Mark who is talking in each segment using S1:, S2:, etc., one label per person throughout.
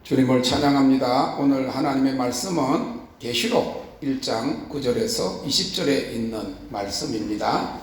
S1: 주님을 찬양합니다. 오늘 하나님의 말씀은 계시록 1장 9절에서 20절에 있는 말씀입니다.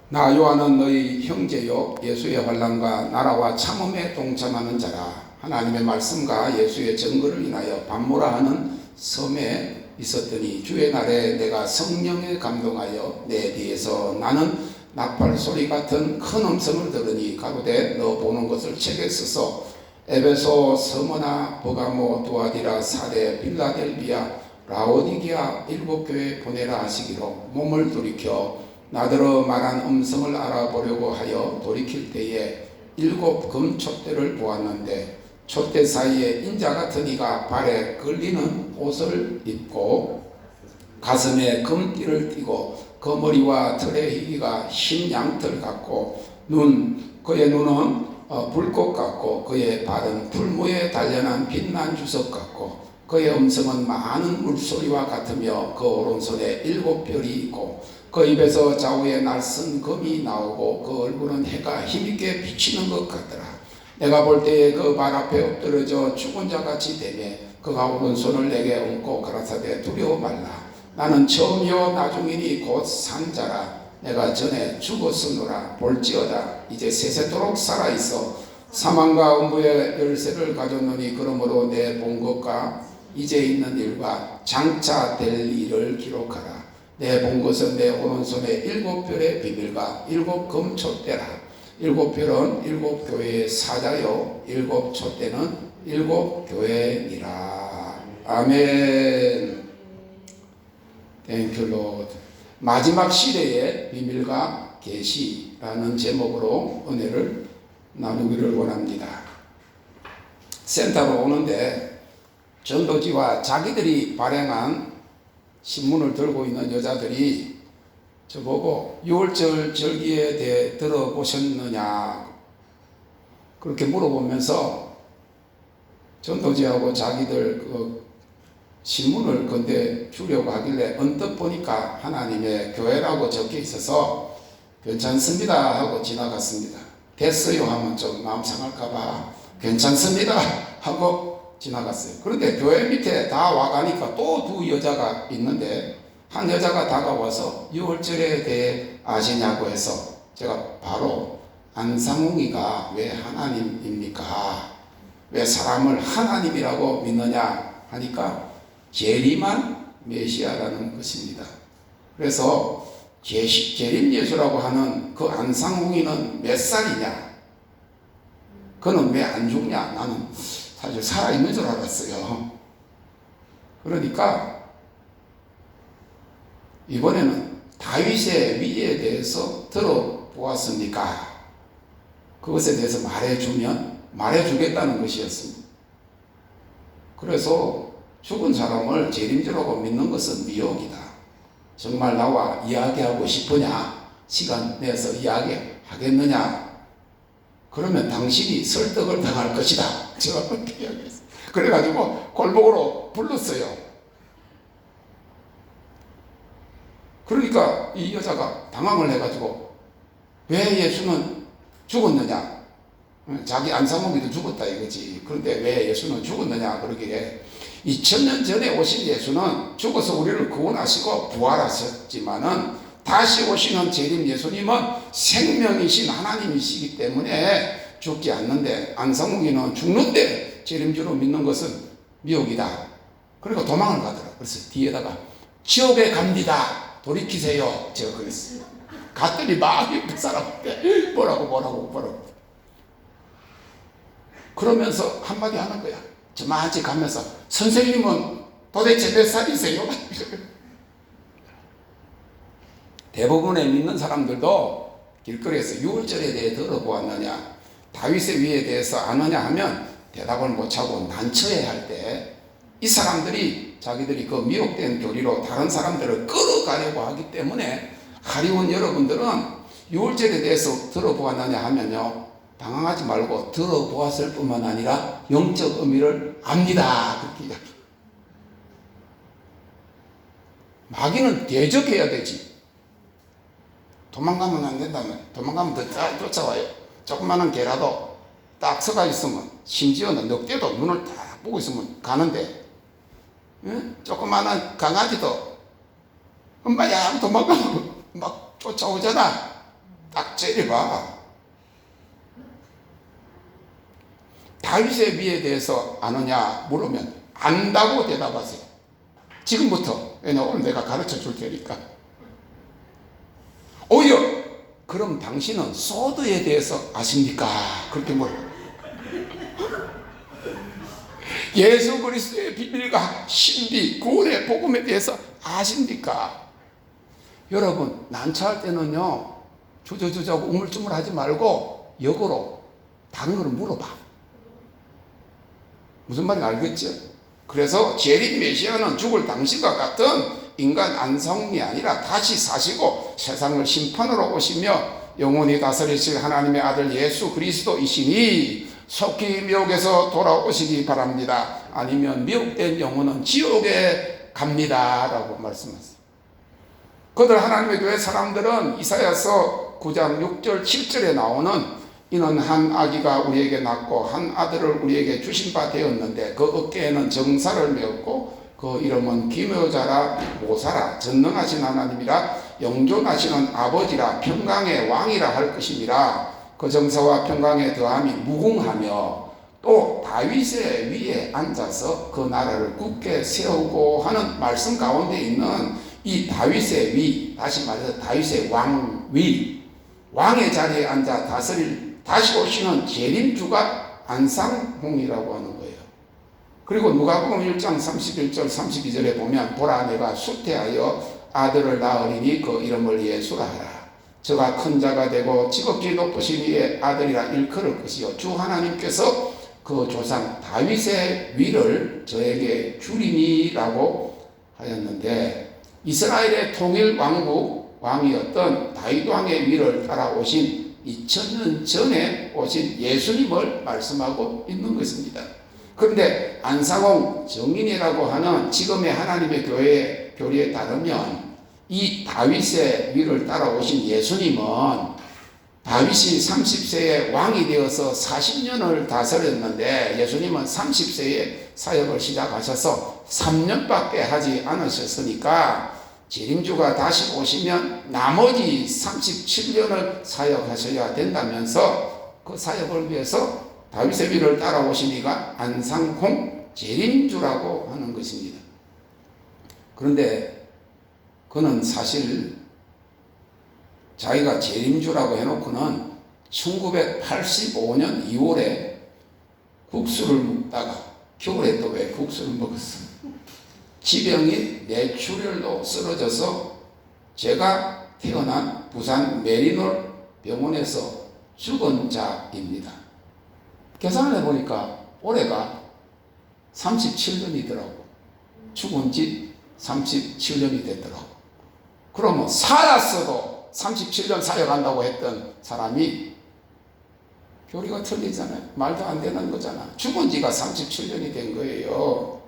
S1: 나 요한은 너희 형제요 예수의 환난과 나라와 참음에 동참하는 자라. 하나님의 말씀과 예수의 증거를 인하여 반모라 하는 섬에 있었더니 주의 날에 내가 성령에 감동하여 내 뒤에서 나는 나팔 소리 같은 큰 음성을 들으니 가로되 너 보는 것을 책에 써서 에베소, 스무나, 버가모, 두아디라, 사데, 빌라델비아, 라오디게아 일곱 교회에 보내라 하시기로 몸을 돌이켜 나더러 말한 음성을 알아보려고 하여 돌이킬 때에 일곱 금 촛대를 보았는데 촛대 사이에 인자 같은 이가 발에 걸리는 옷을 입고 가슴에 금띠를 띠고 그 머리와 털의 희기가 흰 양털 같고 그의 눈은 불꽃 같고 그의 발은 풀무에 단련한 빛난 주석 같고 그의 음성은 많은 물소리와 같으며 그 오른손에 일곱 별이 있고 그 입에서 좌우에 날선 금이 나오고 그 얼굴은 해가 힘있게 비치는 것 같더라. 내가 볼 때에 그 발 앞에 엎드러져 죽은 자같이 되매 그가 오른손을 내게 얹고 가라사대 두려워 말라. 나는 처음이요 나중이니 곧 산자라. 내가 전에 죽었으노라. 볼지어다 이제 세세토록 살아있어 사망과 음부의 열쇠를 가졌노니 그러므로 내 본 것과 이제 있는 일과 장차 될 일을 기록하라. 내 본 것은 내 오른손에 일곱 별의 비밀과 일곱 금 촛대라. 일곱 별은 일곱 교회의 사자요 일곱 촛대는 일곱 교회니라. 아멘. Thank you, Lord. 마지막 시대의 비밀과 계시라는 제목으로 은혜를 나누기를 원합니다. 센터로 오는데 전도지와 자기들이 발행한 신문을 들고 있는 여자들이 저보고 6월절 절기에 대해 들어보셨느냐 그렇게 물어보면서 전도지하고 자기들 그 신문을 건대 주려고 하길래 언뜻 보니까 하나님의 교회라고 적혀 있어서 괜찮습니다 하고 지나갔습니다. 됐어요 하면 좀 마음 상할까봐 괜찮습니다 하고 지나갔어요. 그런데 교회 밑에 다 와가니까 또 두 여자가 있는데 한 여자가 다가와서 6월절에 대해 아시냐고 해서 제가 바로 안상웅이가 왜 하나님입니까? 왜 사람을 하나님이라고 믿느냐 하니까 재림한 메시아라는 것입니다. 그래서 재림 예수라고 하는 그 안상홍이는 몇 살이냐? 그는 왜 안 죽냐? 나는 사실 살아있는 줄 알았어요. 그러니까 이번에는 다윗의 위에 대해서 들어보았습니까? 그것에 대해서 말해주겠다는 것이었습니다. 그래서 죽은 사람을 재림주라고 믿는 것은 미혹이다. 정말 나와 이야기하고 싶으냐? 시간 내서 이야기하겠느냐? 그러면 당신이 설득을 당할 것이다. 제가 그렇게 이야기했어요. 그래가지고 골목으로 불렀어요. 그러니까 이 여자가 당황을 해가지고 왜 예수는 죽었느냐? 자기 안상홍이도 죽었다 이거지. 그런데 왜 예수는 죽었느냐? 그러기에 2000년 전에 오신 예수는 죽어서 우리를 구원하시고 부활하셨지만은 다시 오시는 재림 예수님은 생명이신 하나님이시기 때문에 죽지 않는데 안상홍이는 죽는데 재림주로 믿는 것은 미혹이다. 그리고 도망을 가더라. 그래서 뒤에다가 지옥에 갑니다. 돌이키세요. 제가 그랬어요. 갔더니 막 그 사람한테 뭐라고 그러면서 한마디 하는 거야. 저만치 가면서 선생님은 도대체 몇 살이세요? 대부분의 믿는 사람들도 길거리에서 6월절에 대해 들어보았느냐 다윗의 위에 대해서 아느냐 하면 대답을 못하고 난처해 할 때 이 사람들이 자기들이 그 미혹된 교리로 다른 사람들을 끌어가려고 하기 때문에 하리온 여러분들은 6월절에 대해서 들어보았느냐 하면요 당황하지 말고 들어보았을 뿐만 아니라 영적 의미를 압니다. 그렇게 이야기해요. 마귀는 대적해야 되지. 도망가면 안 된다면 도망가면 더 쫓아와요. 조그마한 개라도 딱 서가 있으면 심지어는 늑대도 눈을 딱 보고 있으면 가는데, 조그마한 강아지도 엄마야 하고 도망가고 막 쫓아오잖아. 딱 째려봐. 다윗의 위에 대해서 아느냐 물으면 안다고 대답하세요. 지금부터. 왜냐 오늘 내가 가르쳐 줄 테니까. 오히려 그럼 당신은 소드에 대해서 아십니까? 그렇게 물어. 예수 그리스도의 비밀과 신비, 구원의 복음에 대해서 아십니까? 여러분, 난처할 때는요, 주저주저하고 우물쭈물하지 말고 역으로 다른 거를 물어봐. 무슨 말인지 알겠죠? 그래서 재림 메시아는 죽을 당신과 같은 인간 안성이 아니라 다시 사시고 세상을 심판으로 오시며 영원히 다스리실 하나님의 아들 예수 그리스도이시니 속히 미혹에서 돌아오시기 바랍니다. 아니면 미혹된 영혼은 지옥에 갑니다 라고 말씀하셨어요. 그들 하나님의 교회 사람들은 이사야서 9장 6절 7절에 나오는 이는 한 아기가 우리에게 낳고 한 아들을 우리에게 주신 바 되었는데 그 어깨에는 정사를 메었고 그 이름은 기묘자라 모사라 전능하신 하나님이라 영존하시는 아버지라 평강의 왕이라 할 것임이라. 그 정사와 평강의 더함이 무궁하며 또 다윗의 위에 앉아서 그 나라를 굳게 세우고 하는 말씀 가운데 있는 이 다윗의 위, 다시 말해서 다윗의 왕위, 왕의 자리에 앉아 다시 오시는 재림주가 안상홍이라고 하는 거예요. 그리고 누가복음 1장 31절 32절에 보면 보라 내가 수태하여 아들을 낳으리니 그 이름을 예수라 하라. 저가 큰 자가 되고 지극히 높으신 이의 아들이라 일컬을 것이요 주 하나님께서 그 조상 다윗의 위를 저에게 주리니라고 하였는데, 이스라엘의 통일 왕국 왕이었던 다윗 왕의 위를 따라오신 2000년 전에 오신 예수님을 말씀하고 있는 것입니다. 그런데 안상홍 정인이라고 하는 지금의 하나님의 교회의 교리에 따르면 이 다윗의 위를 따라오신 예수님은 다윗이 30세에 왕이 되어서 40년을 다스렸는데 예수님은 30세에 사역을 시작하셔서 3년밖에 하지 않으셨으니까 재림주가 다시 오시면 나머지 37년을 사역하셔야 된다면서 그 사역을 위해서 다윗의 위를 따라오시니까 안상홍 재림주라고 하는 것입니다. 그런데 그는 사실 자기가 재림주라고 해놓고는 1985년 2월에 국수를 먹다가, 겨울에 또 왜 국수를 먹었어? 지병인 뇌출혈로 쓰러져서 제가 태어난 부산 메리놀 병원에서 죽은 자입니다. 계산을 해보니까 올해가 37년이더라고. 죽은 지 37년이 됐더라고. 그러면 살았어도 37년 사역한다고 했던 사람이 교리가 틀리잖아요. 말도 안 되는 거잖아. 죽은 지가 37년이 된 거예요.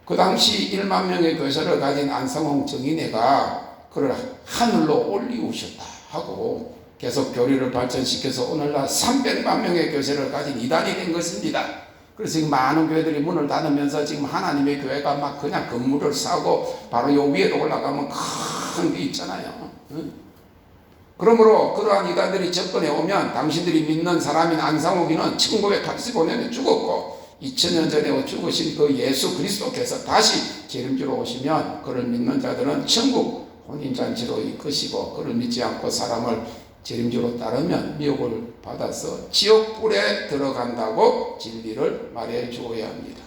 S1: 그 당시 1만 명의 교사를 가진 안상홍 정인회가 그를 하늘로 올리우셨다 하고 계속 교리를 발전시켜서 오늘날 300만 명의 교사를 가진 이단이 된 것입니다. 그래서 지금 많은 교회들이 문을 닫으면서 지금 하나님의 교회가 막 그냥 건물을 사고 바로 요 위에도 올라가면 큰 게 있잖아요. 그러므로 그러한 이단들이 접근해 오면 당신들이 믿는 사람인 안상욱이는 1985년에 죽었고 2000년 전에 죽으신 그 예수 그리스도께서 다시 재림주로 오시면 그를 믿는 자들은 천국 혼인잔치로 이끄시고 그를 믿지 않고 사람을 재림주로 따르면 미혹을 받아서 지옥불에 들어간다고 진리를 말해 주어야 합니다.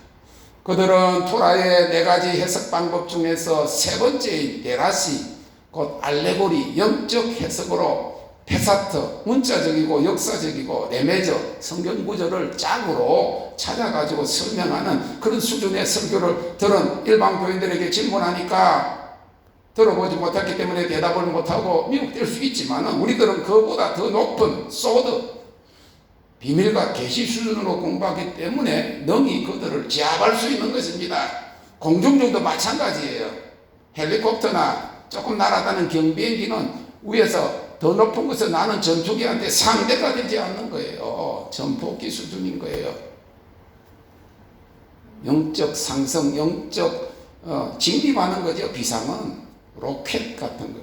S1: 그들은 토라의 4가지 해석 방법 중에서 세 번째인 데라시, 곧 알레고리, 영적 해석으로 페사트, 문자적이고 역사적이고 레메저, 성경 구절을 짝으로 찾아가지고 설명하는 그런 수준의 설교를 들은 일반 교인들에게 질문하니까 들어보지 못했기 때문에 대답을 못하고 미혹될 수 있지만 우리들은 그보다 더 높은 소드, 비밀과 계시 수준으로 공부하기 때문에 능히 그들을 제압할 수 있는 것입니다. 공중정도 마찬가지예요. 헬리콥터나 조금 날아가는 경비행기는 위에서 더 높은 것은 나는 전투기한테 상대가 되지 않는 거예요. 전폭기 수준인 거예요. 영적 상승, 영적 진입하는 거죠. 비상은 로켓 같은 거.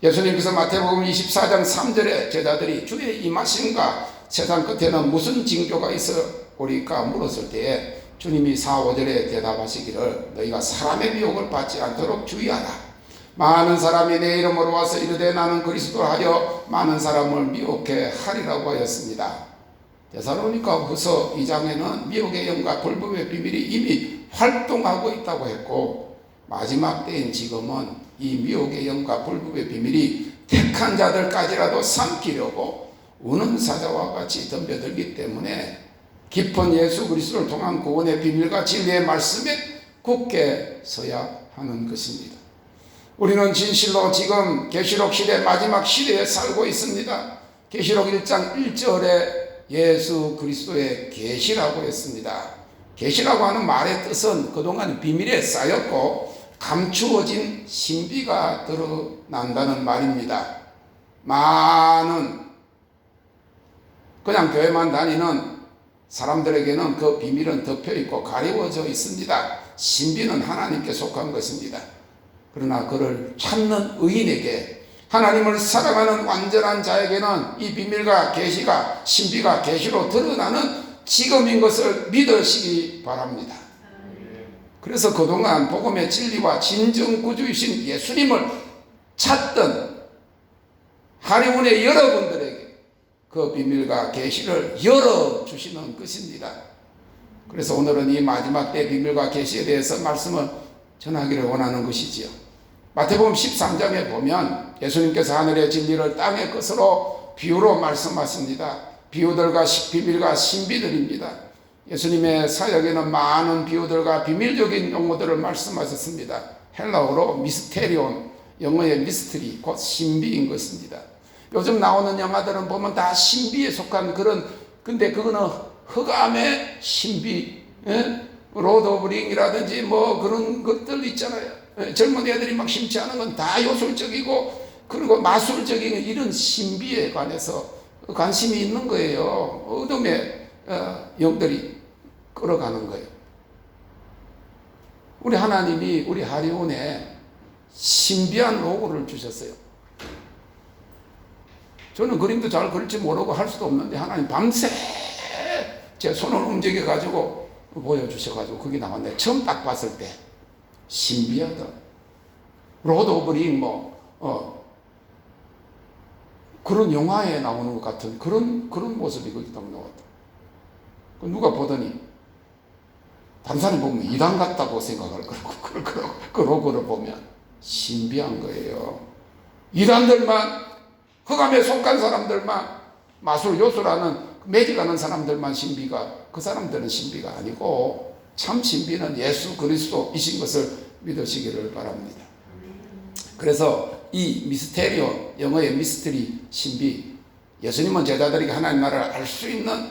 S1: 예수님께서 마태복음 24장 3절에 제자들이 주의 임하심과 세상 끝에는 무슨 징조가 있어 오리까 물었을 때에 주님이 4, 5절에 대답하시기를 너희가 사람의 미혹을 받지 않도록 주의하라. 많은 사람이 내 이름으로 와서 이르되 나는 그리스도 하여 많은 사람을 미혹해 하리라고 하였습니다. 데살로니가 후서 2장에는 미혹의 영과 불법의 비밀이 이미 활동하고 있다고 했고 마지막 때인 지금은 이 미혹의 영과 불법의 비밀이 택한 자들까지라도 삼키려고 우는 사자와 같이 덤벼들기 때문에 깊은 예수 그리스도를 통한 구원의 비밀과 진리의 말씀에 굳게 서야 하는 것입니다. 우리는 진실로 지금 계시록 시대 마지막 시대에 살고 있습니다. 계시록 1장 1절에 예수 그리스도의 계시라고 했습니다. 계시라고 하는 말의 뜻은 그동안 비밀에 쌓였고 감추어진 신비가 드러난다는 말입니다. 많은 그냥 교회만 다니는 사람들에게는 그 비밀은 덮여있고 가리워져 있습니다. 신비는 하나님께 속한 것입니다. 그러나 그를 찾는 의인에게 하나님을 사랑하는 완전한 자에게는 이 비밀과 계시가 신비가 계시로 드러나는 지금인 것을 믿으시기 바랍니다. 그래서 그동안 복음의 진리와 진정 구주이신 예수님을 찾던 하리운의 여러분들에게 그 비밀과 계시를 열어주시는 것입니다. 그래서 오늘은 이 마지막 때 비밀과 계시에 대해서 말씀을 전하기를 원하는 것이지요. 마태복음 13장에 보면 예수님께서 하늘의 진리를 땅의 것으로 비유로 말씀하십니다. 비유들과 비밀과 신비들입니다. 예수님의 사역에는 많은 비유들과 비밀적인 용어들을 말씀하셨습니다. 헬라어로 미스테리온, 영어의 미스터리, 곧 신비인 것입니다. 요즘 나오는 영화들은 보면 다 신비에 속한 근데 그거는 흑암의 신비, 로드 오브 링이라든지 뭐 그런 것들 있잖아요. 젊은 애들이 막 심취하는 건 다 요술적이고 그리고 마술적인 이런 신비에 관해서 관심이 있는 거예요. 어둠의 영들이 끌어가는 거예요. 우리 하나님이 우리 하리온에 신비한 로고를 주셨어요. 저는 그림도 잘 그릴지 모르고 할 수도 없는데 하나님 밤새 제 손을 움직여 가지고 보여주셔 가지고 그게 나왔는데 처음 딱 봤을 때 신비하다. 로드 오브 링 그런 영화에 나오는 것 같은 그런 모습이 거기 딱 나왔다. 누가 보더니 다른 사람이 보면 이단 같다고 생각할 거라고 그 로고를 보면 신비한 거예요. 이단들만 흑암에 속한 사람들만 마술 요술하는 매직하는 사람들만 신비가 그 사람들은 신비가 아니고 참 신비는 예수 그리스도이신 것을 믿으시기를 바랍니다. 그래서 이 미스테리오 영어의 미스터리 신비 예수님은 제자들에게 하나님 나라를 알 수 있는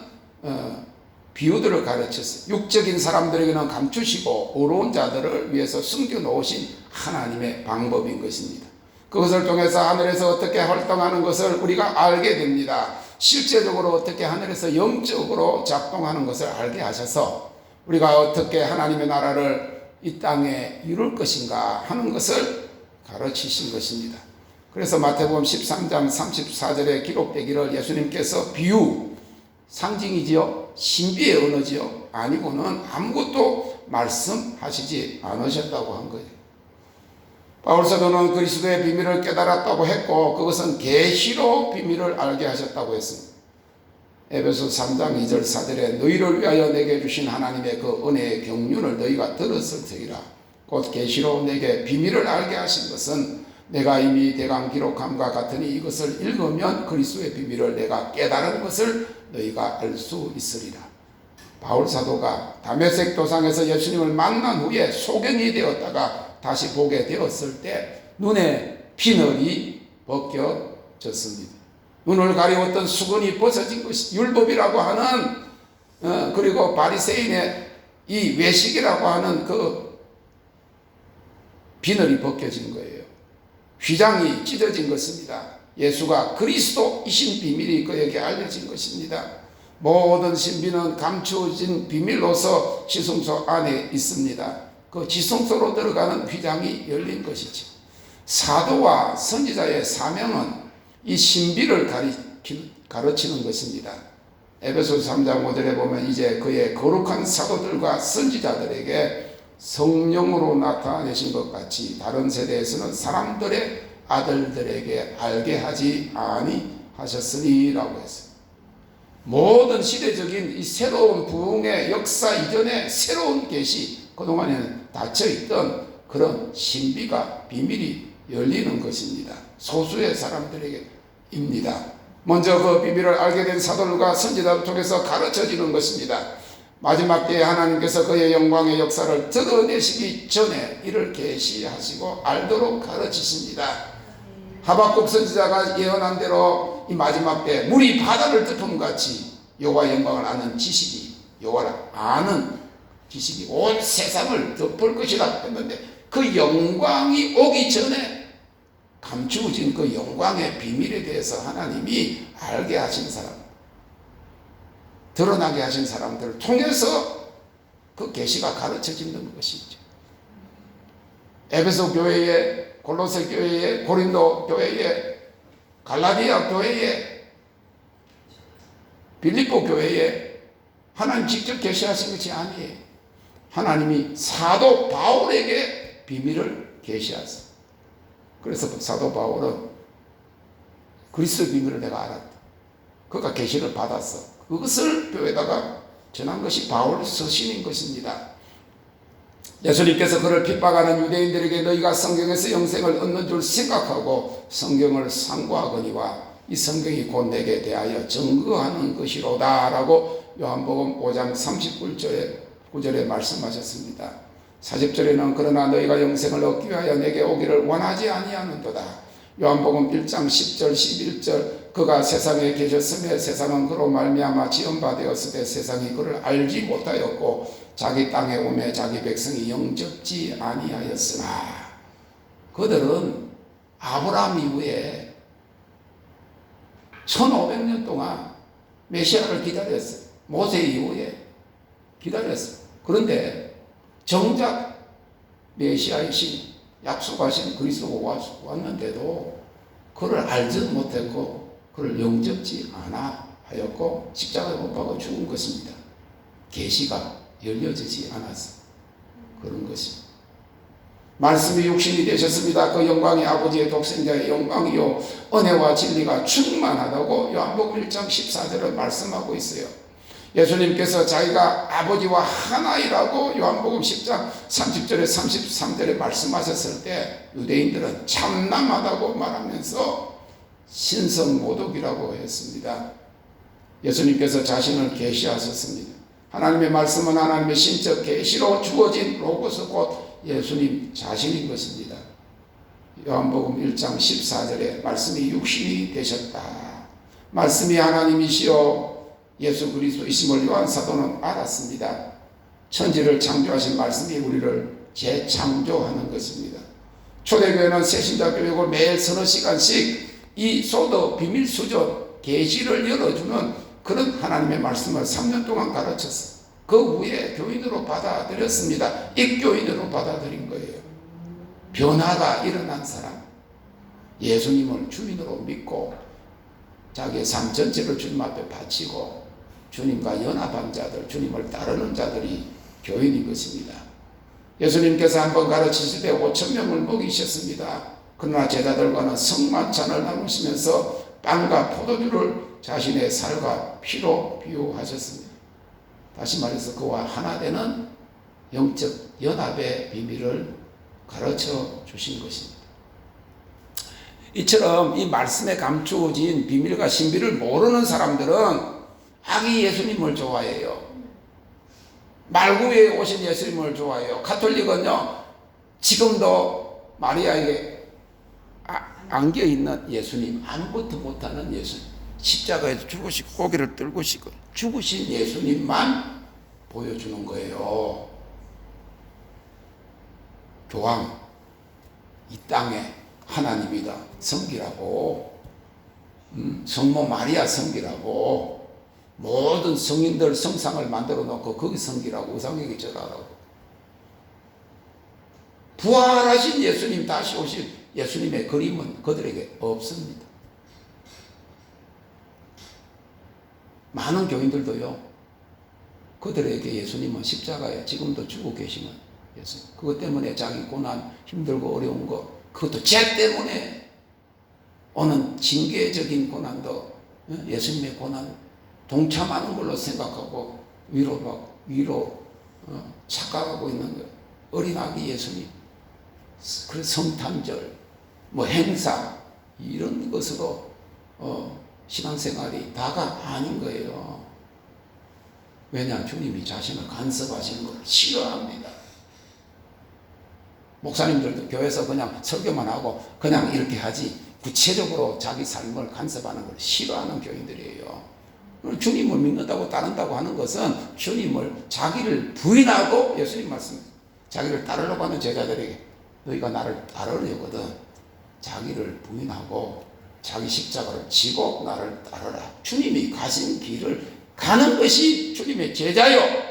S1: 비유들을 가르쳤어요. 육적인 사람들에게는 감추시고 어려운 자들을 위해서 숨겨놓으신 하나님의 방법인 것입니다. 그것을 통해서 하늘에서 어떻게 활동하는 것을 우리가 알게 됩니다. 실제적으로 어떻게 하늘에서 영적으로 작동하는 것을 알게 하셔서 우리가 어떻게 하나님의 나라를 이 땅에 이룰 것인가 하는 것을 가르치신 것입니다. 그래서 마태복음 13장 34절에 기록되기를 예수님께서 비유, 상징이지요, 신비의 언어지요, 아니고는 아무것도 말씀하시지 않으셨다고 한 거예요. 바울 사도는 그리스도의 비밀을 깨달았다고 했고 그것은 계시로 비밀을 알게 하셨다고 했습니다. 에베소 3장 2절 4절에 너희를 위하여 내게 주신 하나님의 그 은혜의 경륜을 너희가 들었을 터이라. 곧 계시로 내게 비밀을 알게 하신 것은 내가 이미 대강 기록함과 같으니 이것을 읽으면 그리스도의 비밀을 내가 깨달은 것을 너희가 알 수 있으리라. 바울 사도가 다메섹 도상에서 예수님을 만난 후에 소경이 되었다가 다시 보게 되었을 때 눈에 비늘이 벗겨졌습니다. 눈을 가리웠던 수건이 벗어진 것이 율법이라고 하는 그리고 바리새인의 이 외식이라고 하는 그 비늘이 벗겨진 거예요. 휘장이 찢어진 것입니다. 예수가 그리스도이신 비밀이 그에게 알려진 것입니다. 모든 신비는 감추어진 비밀로서 지성소 안에 있습니다. 그 지성소로 들어가는 휘장이 열린 것이죠. 사도와 선지자의 사명은 이 신비를 가르치는 것입니다. 에베소서 3장 5절에 보면 이제 그의 거룩한 사도들과 선지자들에게 성령으로 나타내신 것 같이 다른 세대에서는 사람들의 아들들에게 알게 하지 아니하셨으니 라고 했어요. 모든 시대적인 이 새로운 부흥의 역사 이전에 새로운 계시, 그동안에는 닫혀있던 그런 신비가 비밀이 열리는 것입니다. 소수의 사람들에게입니다. 먼저 그 비밀을 알게 된 사도들과 선지자를 통해서 가르쳐지는 것입니다. 마지막 때에 하나님께서 그의 영광의 역사를 드러내시기 전에 이를 계시하시고 알도록 가르치십니다. 하박국 선지자가 예언한 대로 이 마지막 때 물이 바다를 덮음같이 여호와의 영광을 아는 지식이, 여호와를 아는 지식이 온 세상을 덮을 것이라 했는데, 그 영광이 오기 전에 감추어진 그 영광의 비밀에 대해서 하나님이 알게 하신 사람, 드러나게 하신 사람들을 통해서 그 계시가 가르쳐지는 것이죠. 에베소 교회에, 골로새 교회에, 고린도 교회에, 갈라디아 교회에, 빌립보 교회에 하나님 직접 계시하신 것이 아니에요. 하나님이 사도 바울에게 비밀을 계시하셨어요. 그래서 사도 바울은 그리스도 비밀을 내가 알았다. 그가 계시를 받았어. 그것을 교회에다가 전한 것이 바울 서신인 것입니다. 예수님께서 그를 핍박하는 유대인들에게 너희가 성경에서 영생을 얻는 줄 생각하고 성경을 상고하거니와 이 성경이 곧 내게 대하여 증거하는 것이로다 라고 요한복음 5장 39절에 말씀하셨습니다. 40절에는 그러나 너희가 영생을 얻기 위하여 내게 오기를 원하지 아니하는도다. 요한복음 1장 10절 11절 그가 세상에 계셨으며 세상은 그로 말미암아 지은 바 되었으되 세상이 그를 알지 못하였고 자기 땅에 오매 자기 백성이 영접지 아니하였으나, 그들은 아브라함 이후에 1500년 동안 메시아를 기다렸어요. 모세 이후에 기다렸어요. 그런데 정작 메시아이신 약속하신 그리스도가 왔는데도 그를 알지 못했고 그를 영접지 않아 하였고 십자가에 못 박아 죽은 것입니다. 계시가 열려지지 않았어. 그런 것입니다. 말씀이 육신이 되셨습니다. 그 영광이 아버지의 독생자의 영광이요 은혜와 진리가 충만하다고 요한복음 1장 14절을 말씀하고 있어요. 예수님께서 자기가 아버지와 하나이라고 요한복음 10장 30절에 33절에 말씀하셨을 때 유대인들은 참남하다고 말하면서 신성모독이라고 했습니다. 예수님께서 자신을 계시하셨습니다. 하나님의 말씀은 하나님의 신적 계시로 주어진 로고스 곧 예수님 자신인 것입니다. 요한복음 1장 14절에 말씀이 육신이 되셨다. 말씀이 하나님이시요 예수 그리스도이심을 요한 사도는 알았습니다. 천지를 창조하신 말씀이 우리를 재창조하는 것입니다. 초대교회는 새신자 교육을 매일 서너 시간씩 이 소도 비밀 수전 계시를 열어주는 그런 하나님의 말씀을 3년 동안 가르쳤어요. 그 후에 교인으로 받아들였습니다. 입교인으로 받아들인 거예요. 변화가 일어난 사람, 예수님을 주인으로 믿고 자기의 삶 전체를 주님 앞에 바치고 주님과 연합한 자들, 주님을 따르는 자들이 교인인 것입니다. 예수님께서 한번 가르치실 때 5,000명을 먹이셨습니다. 그러나 제자들과는 성만찬을 나누시면서 빵과 포도주를 자신의 살과 피로 비유하셨습니다. 다시 말해서 그와 하나 되는 영적 연합의 비밀을 가르쳐 주신 것입니다. 이처럼 이 말씀에 감추어진 비밀과 신비를 모르는 사람들은 아기 예수님을 좋아해요. 말구에 오신 예수님을 좋아해요. 가톨릭은요, 지금도 마리아에게 안겨있는 예수님, 아무것도 못하는 예수님, 십자가에서 죽으시고 고개를 들고시고 죽으신 예수님만 보여주는 거예요. 교황, 이 땅에 하나님이다, 성기라고 성모 마리아 성기라고, 모든 성인들 성상을 만들어 놓고 거기 성기라고, 우상에게 절하라고. 부활하신 예수님, 다시 오신 예수님의 그림은 그들에게 없습니다. 많은 교인들도요, 그들에게 예수님은 십자가에 지금도 죽어 계시는 예수님, 그것 때문에 자기 고난, 힘들고 어려운 거, 그것도 죄 때문에 오는 징계적인 고난도 예수님의 고난 동참하는 걸로 생각하고 착각하고 있는 거예요. 어린아기 예수님, 그래서 성탄절, 행사, 이런 것으로 신앙생활이 다가 아닌 거예요. 왜냐? 주님이 자신을 간섭하시는 걸 싫어합니다. 목사님들도 교회에서 그냥 설교만 하고 그냥 이렇게 하지, 구체적으로 자기 삶을 간섭하는 걸 싫어하는 교인들이에요. 주님을 믿는다고 따른다고 하는 것은 주님을, 자기를 부인하고, 예수님 말씀, 자기를 따르려고 하는 제자들에게 너희가 나를 따르려거든 자기를 부인하고 자기 십자가를 지고 나를 따르라. 주님이 가신 길을 가는 것이 주님의 제자요.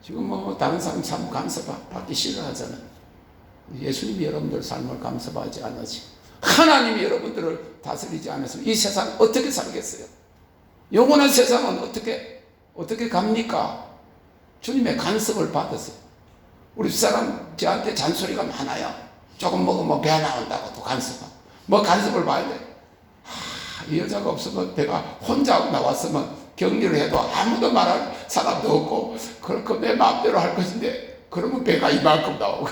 S1: 지금 다른 사람 삶 간섭받기 싫어하잖아요. 예수님이 여러분들 삶을 간섭하지 않으시, 하나님이 여러분들을 다스리지 않았으면 이 세상 어떻게 살겠어요? 영원한 세상은 어떻게 갑니까? 주님의 간섭을 받았어요. 우리 사람 저한테 잔소리가 많아요. 조금 먹으면 배 나온다고 또 간섭하고, 간섭을 봐야 돼. 이 여자가 없으면 내가 혼자 나왔으면 격리를 해도 아무도 말할 사람도 없고, 그렇게 내 마음대로 할 것인데, 그러면 배가 이만큼 나오고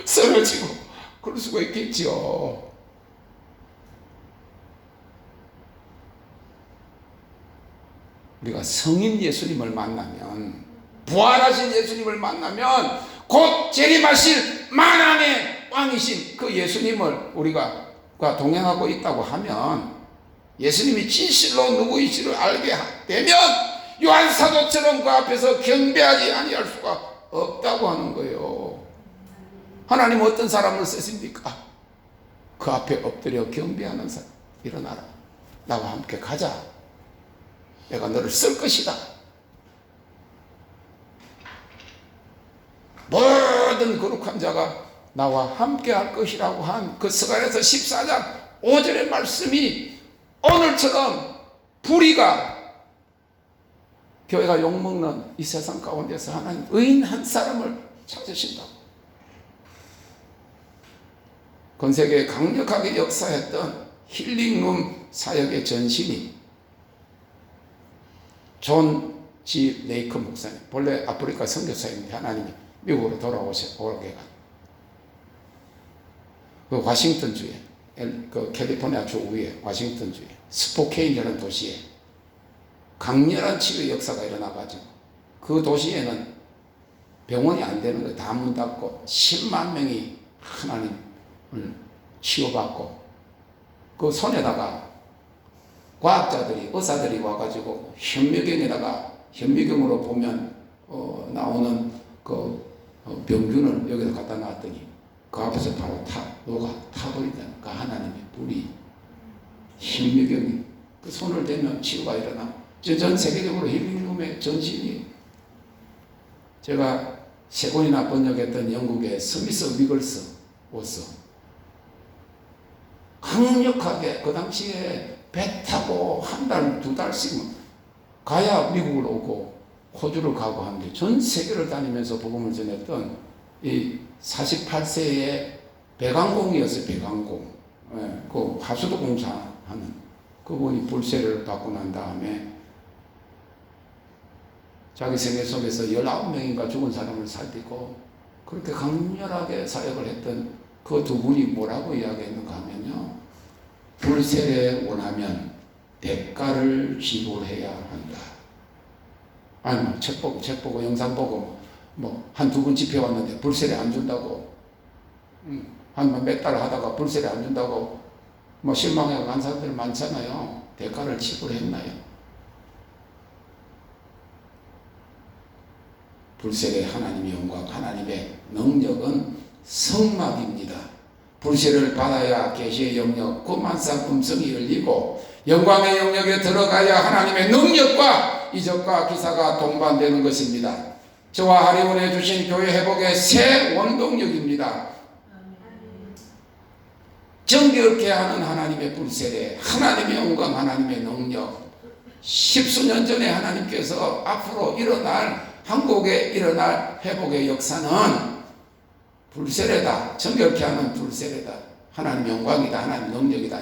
S1: 쓰러지고 그럴 수가 있겠죠. 우리가 성인 예수님을 만나면, 부활하신 예수님을 만나면, 곧 재림하실 만왕의 왕이신 그 예수님을 우리가 동행하고 있다고 하면, 예수님이 진실로 누구이시를 알게 되면 요한 사도처럼 그 앞에서 경배하지 아니할 수가 없다고 하는 거예요. 하나님 어떤 사람을 쓰십니까? 그 앞에 엎드려 경배하는 사람. 일어나라, 나와 함께 가자, 내가 너를 쓸 것이다. 모든 거룩한 자가 나와 함께 할 것이라고 한 그 스가랴서 14장 5절의 말씀이 오늘처럼 불의가, 교회가 욕먹는 이 세상 가운데서 하나님 의인 한 사람을 찾으신다고. 건세계에 강력하게 역사했던 힐링룸 사역의 전신이 존 G. 레이크 목사님, 본래 아프리카 선교사였는데 하나님이 미국으로 돌아오게 간, 그 워싱턴주에, 그 캘리포니아 주 위에 워싱턴주에 스포케인이라는 도시에 강렬한 치유 역사가 일어나가지고, 그 도시에는 병원이 안 되는 거예요. 다 문 닫고 10만 명이 하나님을 치유받고, 그 손에다가 과학자들이, 의사들이 와가지고 현미경으로 보면 나오는 그 병균을 여기다 갖다 놨더니 그 앞에서 바로 녹아 타버린다니까. 하나님의 불이, 현미경이 그 손을 대면 치유가 일어나. 전 세계적으로 힐링룸의 전신이, 제가 3권이나 번역했던 영국의 스미스 위글스 워서, 강력하게 그 당시에 배 타고 한 달, 2달씩 가야 미국을 오고 호주를 가고 하는데, 전 세계를 다니면서 복음을 전했던 이 48세의 배관공이었어요. 배관공. 그 하수도 공사하는 그분이 불세를 받고 난 다음에 자기 생애 속에서 19명인가 죽은 사람을 살피고 그렇게 강렬하게 사역을 했던 그 두 분이 뭐라고 이야기했는가 하면요, 불세례 원하면 대가를 지불해야 한다. 아니, 책 보고 영상 보고 한두 번 집회 왔는데 불세례 안 준다고, 한 몇 달 하다가 불세례 안 준다고 실망해 간 사람들 많잖아요. 대가를 지불했나요? 불세례 하나님의 영광, 하나님의 능력은 성막입니다. 불세례를 받아야 계시의 영역, 그 만상 음성이 열리고 영광의 영역에 들어가야 하나님의 능력과 이적과 기사가 동반되는 것입니다. 저와 하리원에 주신 교회 회복의 새 원동력입니다. 정결케 하는 하나님의 불세례, 하나님의 영광, 하나님의 능력. 십수년 전에 하나님께서 앞으로 일어날, 한국에 일어날 회복의 역사는 불세례다. 정결케 하는 불세례다. 하나님의 영광이다. 하나님의 능력이다.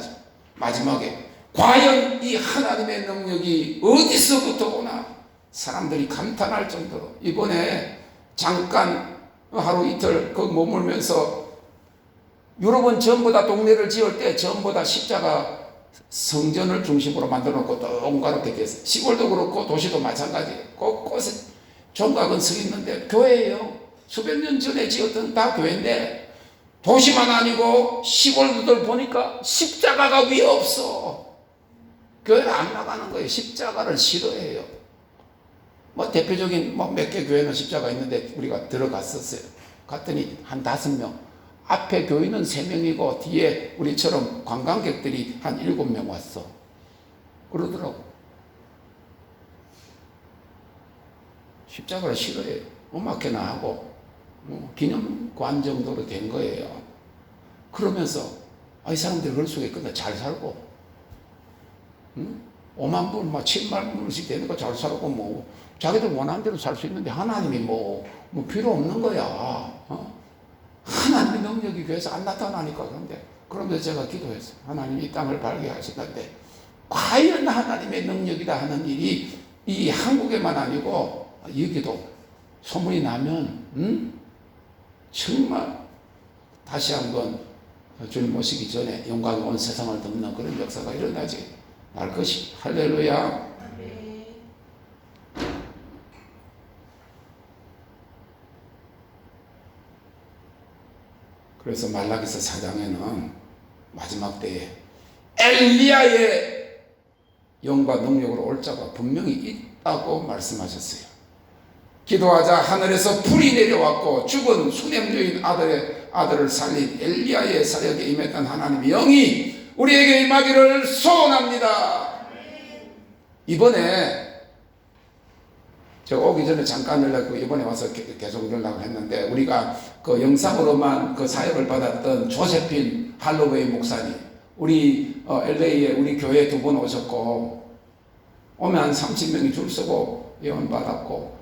S1: 마지막에 과연 이 하나님의 능력이 어디서부터 오나 사람들이 감탄할 정도로 이번에 잠깐 하루 이틀 그 머물면서 유럽은 전부 다 동네를 지을 때 전부 다 십자가 성전을 중심으로 만들어 놓고 동그랗게 돼서 시골도 그렇고 도시도 마찬가지예요. 곳곳에 종각은 서 있는데 교회예요. 수백 년 전에 지었던 다 교회인데 도시만 아니고 시골들 보니까 십자가가 위에 없어. 교회를 안 나가는 거예요. 십자가를 싫어해요. 뭐 대표적인 뭐 몇 개 교회는 십자가 있는데 우리가 들어갔었어요. 갔더니 한 5명. 앞에 교인은 3명이고 뒤에 우리처럼 관광객들이 한 7명 왔어. 그러더라고. 십자가를 싫어해요. 음악회나 하고 기념관 정도로 된 거예요. 그러면서 이 사람들이 그럴 수가 있거든. 잘 살고 5만 불, 7만 불씩 되는 거 잘 살고 뭐 자기들 원하는 대로 살 수 있는데 하나님이 뭐 필요 없는 거야. 하나님의 능력이 교회에서 안 나타나니까. 그런데 제가 기도했어요. 하나님이 이 땅을 발견하시는데 과연 하나님의 능력이다 하는 일이 이 한국에만 아니고 여기도 소문이 나면 정말 다시 한번 주님 모시기 전에 영광이 온 세상을 덮는 그런 역사가 일어나지 말 것이. 할렐루야. 그래서 말라기서 4장에는 마지막 때에 엘리야의 영과 능력으로 올 자가 분명히 있다고 말씀하셨어요. 기도하자 하늘에서 불이 내려왔고 죽은 수냄 여인 아들을 살린 엘리야의 사역에 임했던 하나님의 영이 우리에게 임하기를 소원합니다. 이번에 제가 오기 전에 잠깐 연락하고 이번에 와서 계속 연락을 했는데 우리가 그 영상으로만 그 사역을 받았던 조세핀 할로웨이 목사님 우리 LA에 우리 교회 2번 오셨고 오면 한 30명이 줄 서고 예언 받았고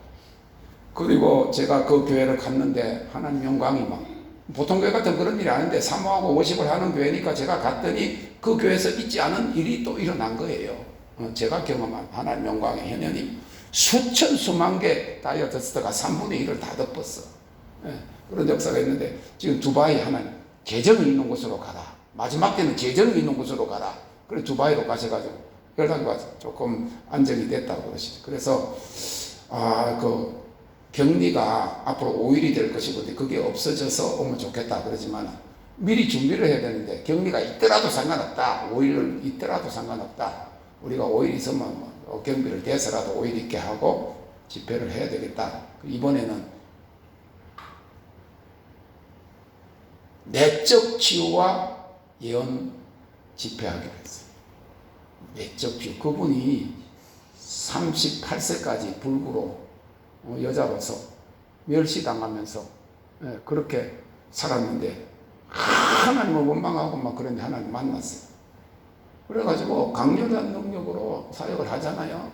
S1: 그리고 제가 그 교회를 갔는데 하나님 영광이 막 보통 교회 같은 그런 일이 아닌데 사모하고 워십을 하는 교회니까 제가 갔더니 그 교회에서 있지 않은 일이 또 일어난 거예요. 제가 경험한 하나님 영광의 현현이 수천 수만 개 다이어트스트가 3분의 1을 다 덮었어. 그런 역사가 있는데 지금 두바이 하나님 재정이 있는 곳으로 가라. 마지막 때는 재정이 있는 곳으로 가라. 그래 두바이로 가셔가지고 연락이 와서 조금 안정이 됐다고 그러시죠. 그래서 그 격리가 앞으로 5일이 될 것이고 그게 없어져서 오면 좋겠다 그러지만 미리 준비를 해야 되는데 격리가 있더라도 상관없다. 5일을 있더라도 상관없다. 우리가 5일 있으면 경비를 대서라도 5일 있게 하고 집회를 해야 되겠다. 이번에는 내적 치유와 예언 집회하기로 했어요. 내적 치유. 그분이 38세까지 불구로 여자로서 멸시당하면서 그렇게 살았는데 하나님을 원망하고 막 그런데 하나님 만났어요. 그래가지고 강렬한 능력으로 사역을 하잖아요.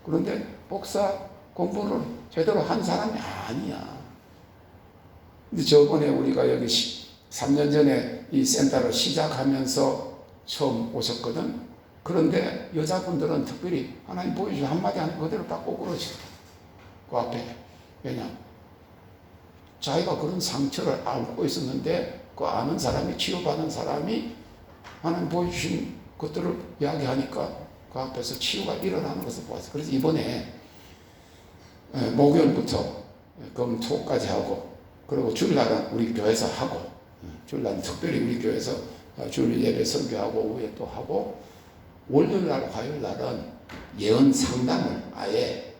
S1: 그런데 목사 공부를 제대로 한 사람이 아니야. 근데 저번에 우리가 여기 3년 전에 이 센터를 시작하면서 처음 오셨거든. 그런데 여자분들은 특별히 하나님 보여주신 한마디 하는 그대로 딱 꼬꾸러지. 그 앞에. 왜냐? 자기가 그런 상처를 앓고 있었는데 그 아는 사람이 치유받은 사람이 하나님 보여주신 것들을 이야기하니까 그 앞에서 치유가 일어나는 것을 보았어요. 그래서 이번에 목요일부터 금, 토까지 하고 그리고 주일날은 우리 교회에서 하고 주일날은 특별히 우리 교회에서 주일 예배 설교하고 오후에 또 하고 월요일날 화요일날은 예언 상담을 아예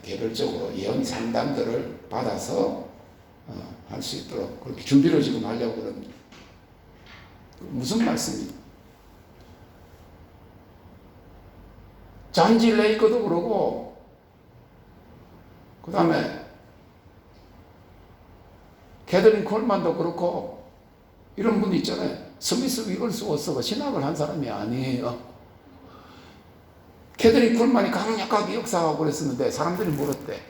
S1: 개별적으로 예언 상담들을 받아서 할 수 있도록 그렇게 준비를 지금 하려고 그럽니다. 무슨 말씀입니까? 잔지 레이커도 그러고, 그 다음에 캐더린 콜만도 그렇고, 이런 분 있잖아요. 스미스 위글스워스가 신학을 한 사람이 아니에요. 캐더린 콜만이 강력하게 역사하고 그랬었는데 사람들이 물었대.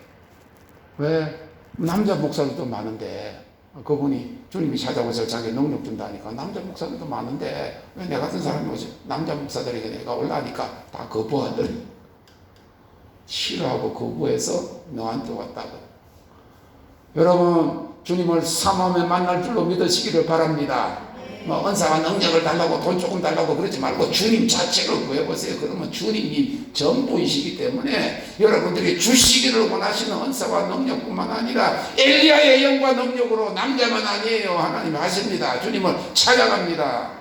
S1: 왜? 남자 목사들도 많은데, 그분이 주님이 찾아오셔서 자기 능력 준다니까 남자 목사들도 많은데 왜 내 같은 사람이 오지? 남자 목사들에게 내가 올라니까 다 거부하더니, 싫어하고 거부해서 너한테 왔다고. 여러분, 주님을 삼엄에 만날 줄로 믿으시기를 바랍니다. 뭐 은사와 능력을 달라고 돈 조금 달라고 그러지 말고 주님 자체를 구해보세요. 그러면 주님이 전부이시기 때문에 여러분들이 주시기를 원하시는 은사와 능력뿐만 아니라 엘리야의 영과 능력으로, 남자만 아니에요. 하나님 하십니다. 주님을 찬양합니다.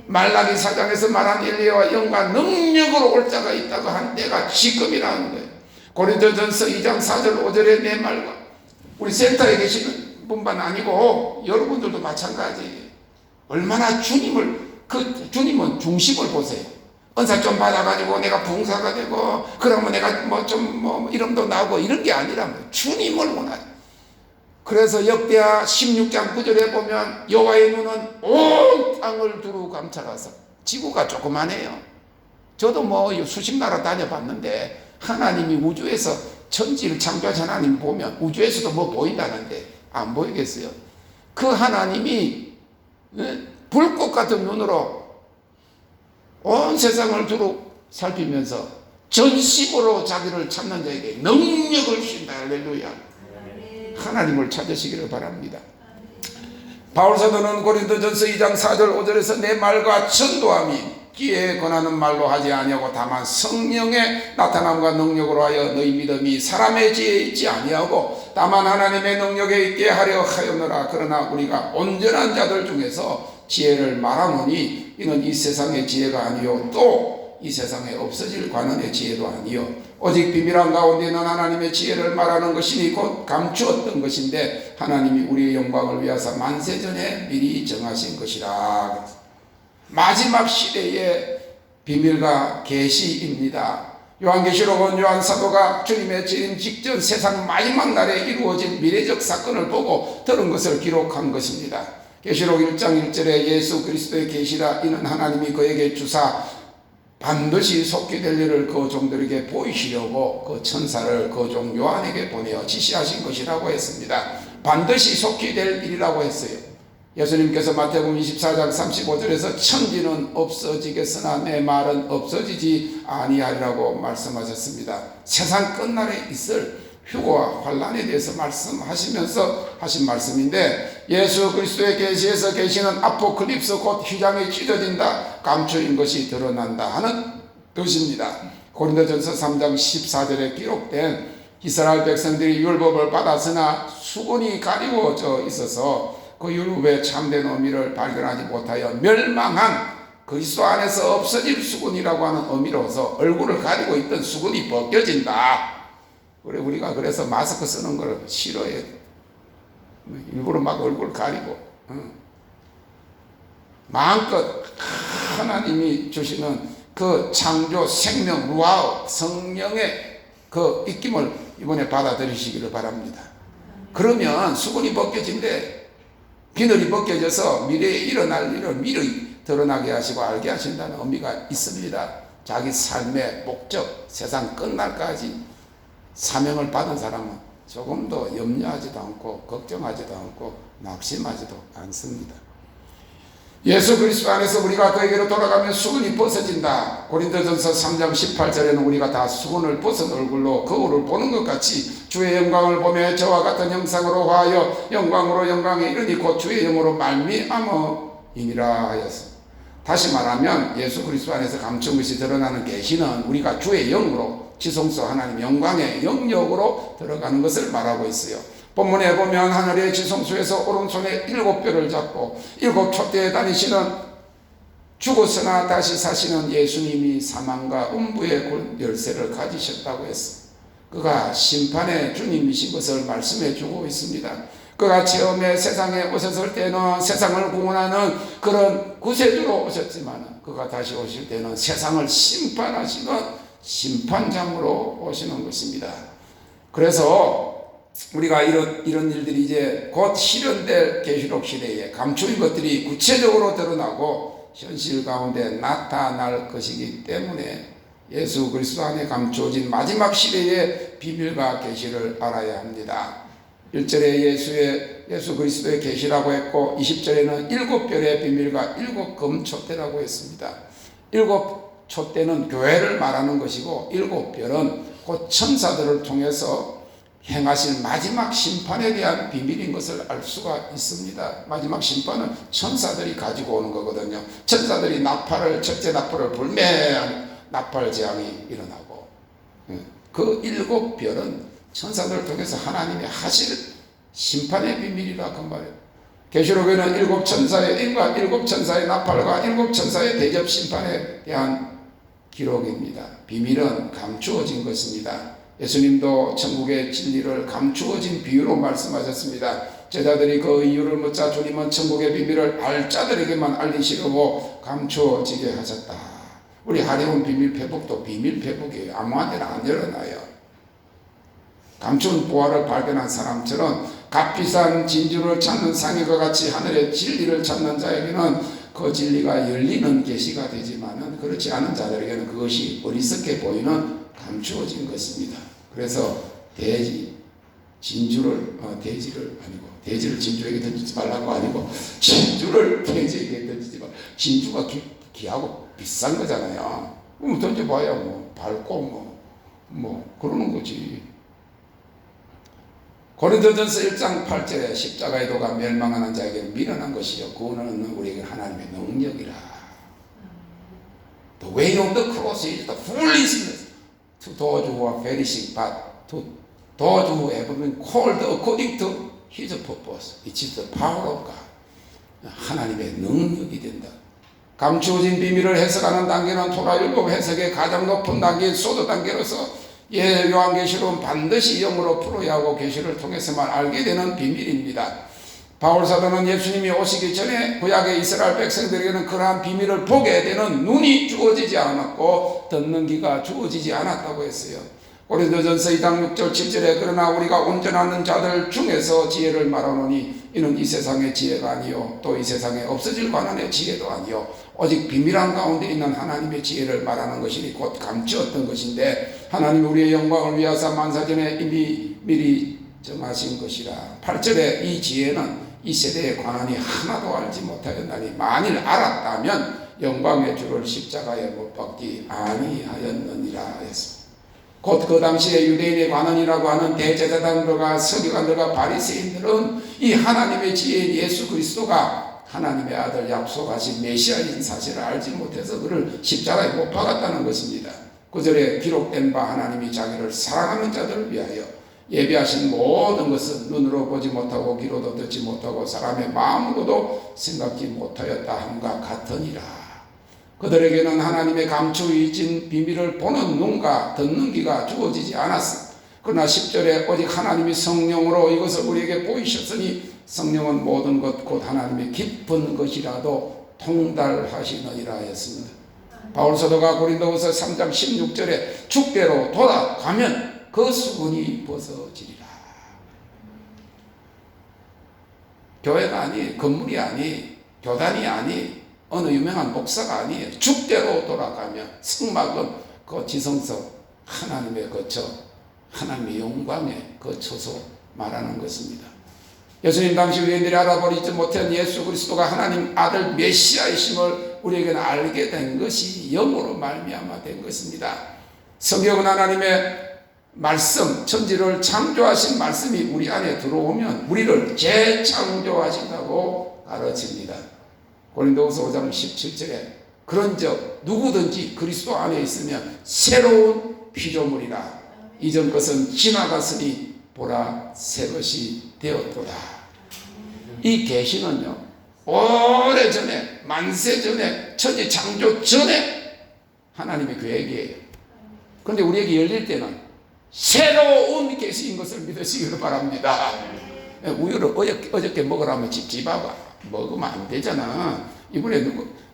S1: 말라기 4장에서 말한 엘리야와 영과 능력으로 올 자가 있다고 한 때가 지금이라는 거예요. 고린도전서 2장 4절 5절에 내 말과, 우리 센터에 계시는 분만 아니고 여러분들도 마찬가지예요. 얼마나 주님은 중심을 보세요. 은사 좀 받아가지고 내가 봉사가 되고, 그러면 내가 이름도 나오고 이런 게 아니라 주님을 원하죠. 그래서 역대하 16장 9절에 보면 여호와의 눈은 온 땅을 두루 감찰하사, 지구가 조그만해요. 저도 수십 나라 다녀봤는데 하나님이 우주에서 천지를 창조하신 하나님 보면 우주에서도 보인다는데 안 보이겠어요? 그 하나님이 불꽃 같은 눈으로 온 세상을 두루 살피면서 전심으로 자기를 찾는 자에게 능력을 주신다. 할렐루야. 하나님을 찾으시기를 바랍니다. 바울사도는 고린도전서 2장 4절 5절에서 내 말과 전도함이 기회에 권하는 말로 하지 아니하고 다만 성령의 나타남과 능력으로 하여 너희 믿음이 사람의 지혜에 있지 아니하고 다만 하나님의 능력에 있게 하려 하였노라. 그러나 우리가 온전한 자들 중에서 지혜를 말하노니 이는 이 세상의 지혜가 아니요 또 이 세상에 없어질 관원의 지혜도 아니요 오직 비밀한 가운데는 하나님의 지혜를 말하는 것이니 곧 감추었던 것인데 하나님이 우리의 영광을 위하사 만세전에 미리 정하신 것이라. 마지막 시대의 비밀과 계시입니다. 요한계시록은 요한 사도가 주님의 재림 직전 세상 마지막 날에 이루어질 미래적 사건을 보고 들은 것을 기록한 것입니다. 계시록 1장 1절에 예수 그리스도의 계시라, 이는 하나님이 그에게 주사 반드시 속히 될 일을 그 종들에게 보이시려고 그 천사를 그 종 요한에게 보내어 지시하신 것이라고 했습니다. 반드시 속히 될 일이라고 했어요. 예수님께서 마태복음 24장 35절에서 천지는 없어지겠으나 내 말은 없어지지 아니하리라고 말씀하셨습니다. 세상 끝날에 있을 휴거와 환난에 대해서 말씀하시면서 하신 말씀인데, 예수 그리스도의 계시에서 계시는 아포클립스 곧 휘장이 찢어진다, 감추인 것이 드러난다 하는 뜻입니다. 고린도전서 3장 14절에 기록된 이스라엘 백성들이 율법을 받았으나 수건이 가리워져 있어서 그 율법의 참된 의미를 발견하지 못하여 멸망한 그리스도 안에서 없어질 수건이라고 하는 의미로서 얼굴을 가리고 있던 수건이 벗겨진다. 우리가 그래서 마스크 쓰는 걸 싫어해요. 일부러 막 얼굴 가리고 마음껏 하나님이 주시는 그 창조 생명 루아우 성령의 그 입김을 이번에 받아들이시기를 바랍니다. 그러면 수건이 벗겨진대, 비늘이 벗겨져서 미래에 일어날 일을 미리 드러나게 하시고 알게 하신다는 의미가 있습니다. 자기 삶의 목적, 세상 끝날까지 사명을 받은 사람은 조금도 염려하지도 않고 걱정하지도 않고 낙심하지도 않습니다. 예수 그리스도 안에서 우리가 그에게로 돌아가면 수건이 벗어진다. 고린도전서 3장 18절에는 우리가 다 수건을 벗은 얼굴로 거울을 보는 것 같이 주의 영광을 보며 저와 같은 형상으로 화하여 영광으로 영광에 이르니 곧 주의 영으로 말미암으이니라 하였습니다. 다시 말하면 예수 그리스도 안에서 감춘 것이 드러나는 계시는 우리가 주의 영으로 지성소 하나님 영광의 영역으로 들어가는 것을 말하고 있어요. 본문에 보면 하늘의 지성소에서 오른손에 7뼈를 잡고 7 촛대에 다니시는 죽었으나 다시 사시는 예수님이 사망과 음부의 열쇠를 가지셨다고 했어. 그가 심판의 주님이신 것을 말씀해 주고 있습니다. 그가 처음에 세상에 오셨을 때는 세상을 구원하는 그런 구세주로 오셨지만 그가 다시 오실 때는 세상을 심판하시는 심판장으로 오시는 것입니다. 그래서 우리가 이런 일들이 이제 곧 실현될 계시록 시대에 감추인 것들이 구체적으로 드러나고 현실 가운데 나타날 것이기 때문에 예수 그리스도 안에 감추어진 마지막 시대의 비밀과 계시를 알아야 합니다. 1절에 예수 그리스도의 계시라고 했고 20절에는 7별의 비밀과 7금촛대라고 했습니다. 7촛대는 교회를 말하는 것이고 7별은 곧 천사들을 통해서 행하실 마지막 심판에 대한 비밀인 것을 알 수가 있습니다. 마지막 심판은 천사들이 가지고 오는 거거든요. 천사들이 첫째 나팔을 불면 나팔 재앙이 일어나고 그 7별은 천사들을 통해서 하나님이 하실 심판의 비밀이라 그 말이에요. 계시록에는 7천사의 나팔과 7천사의 대접 심판에 대한 기록입니다. 비밀은 감추어진 것입니다. 예수님도 천국의 진리를 감추어진 비유로 말씀하셨습니다. 제자들이 그 이유를 묻자 주님은 천국의 비밀을 알 자들에게만 알리시려고 감추어지게 하셨다. 우리 하려운 비밀 회복도 비밀 회복이에요. 아무한테나 안 열어놔요. 감춘 보화를 발견한 사람처럼 값비싼 진주를 찾는 상인과 같이 하늘의 진리를 찾는 자에게는 그 진리가 열리는 계시가 되지만은 그렇지 않은 자들에게는 그것이 어리석게 보이는 감추어진 것입니다. 그래서 진주를 돼지를 진주에게 던지지 말라고 아니고 진주를 돼지에게 던지지 말. 진주가 귀하고 비싼 거잖아요. 그럼 던져봐야 밟고 그러는 거지. 고린도전서 1장 8절에 십자가의 도가 멸망하는 자에게 미련한 것이요 구원은 우리에게 하나님의 능력이라. The way of the cross is the foolishness to those who are perishing, but to those who have been called according to His purpose. It is the power of God. 하나님의 능력이 된다. 감추어진 비밀을 해석하는 단계는 토라율법 해석의 가장 높은 단계인 소도 단계로서 요한계시록은 반드시 영으로 풀어야 하고 계시를 통해서만 알게 되는 비밀입니다. 바울사도는 예수님이 오시기 전에 구약의 이스라엘 백성들에게는 그러한 비밀을 보게 되는 눈이 주어지지 않았고 듣는 귀가 주어지지 않았다고 했어요. 고린도전서 2장 6절 7절에 그러나 우리가 온전하는 자들 중에서 지혜를 말하노니 이는 이 세상의 지혜가 아니요 또 이 세상에 없어질 관원의 지혜도 아니요 오직 비밀한 가운데 있는 하나님의 지혜를 말하는 것이니 곧 감추었던 것인데 하나님이 우리의 영광을 위하사 만사전에 이미 미리 정하신 것이라. 8절에 이 지혜는 이 세대의 관원이 하나도 알지 못하였나니 만일 알았다면 영광의 주를 십자가에 못 박지 아니하였느니라 했습니다. 곧 그 당시에 유대인의 관원이라고 하는 대제사장들과 서기관들과 바리새인들은 이 하나님의 지혜인 예수 그리스도가 하나님의 아들 약속하신 메시아인 사실을 알지 못해서 그를 십자가에 못 박았다는 것입니다. 9절에 기록된 바 하나님이 자기를 사랑하는 자들을 위하여 예비하신 모든 것은 눈으로 보지 못하고 귀로도 듣지 못하고 사람의 마음으로도 생각지 못하였다 함과 같으니라. 그들에게는 하나님의 감추어진 비밀을 보는 눈과 듣는 귀가 주어지지 않았습니다. 그러나 10절에 오직 하나님이 성령으로 이것을 우리에게 보이셨으니 성령은 모든 것 곧 하나님의 깊은 것이라도 통달하시느니라 했습니다. 바울사도가 고린도후서 3장 16절에 주께로 돌아가면 그 수군이 벗어지리라. 교회가 아니, 건물이 아니, 교단이 아니, 어느 유명한 목사가 아니에요. 주께로 돌아가면 성막은 그 지성석 하나님의 거처, 하나님의 영광에 거쳐서 말하는 것입니다. 예수님 당시 유대인들이 알아버리지 못한 예수 그리스도가 하나님 아들 메시아이심을 우리에게는 알게 된 것이 영으로 말미암아 된 것입니다. 성경은 하나님의 말씀, 천지를 창조하신 말씀이 우리 안에 들어오면 우리를 재창조하신다고 가르칩니다. 고린도후서 5장 17절에 그런즉 누구든지 그리스도 안에 있으면 새로운 피조물이라 이전 것은 지나갔으니 보라 새 것이 되었도다. 이 계시는요 오래전에 만세 전에 천지 창조 전에 하나님의 계획이에요. 그런데 우리에게 열릴 때는 새로운 계시인 것을 믿으시기를 바랍니다. 우유를 어저께 먹으라면 찝찝하고 먹으면 안 되잖아. 이번에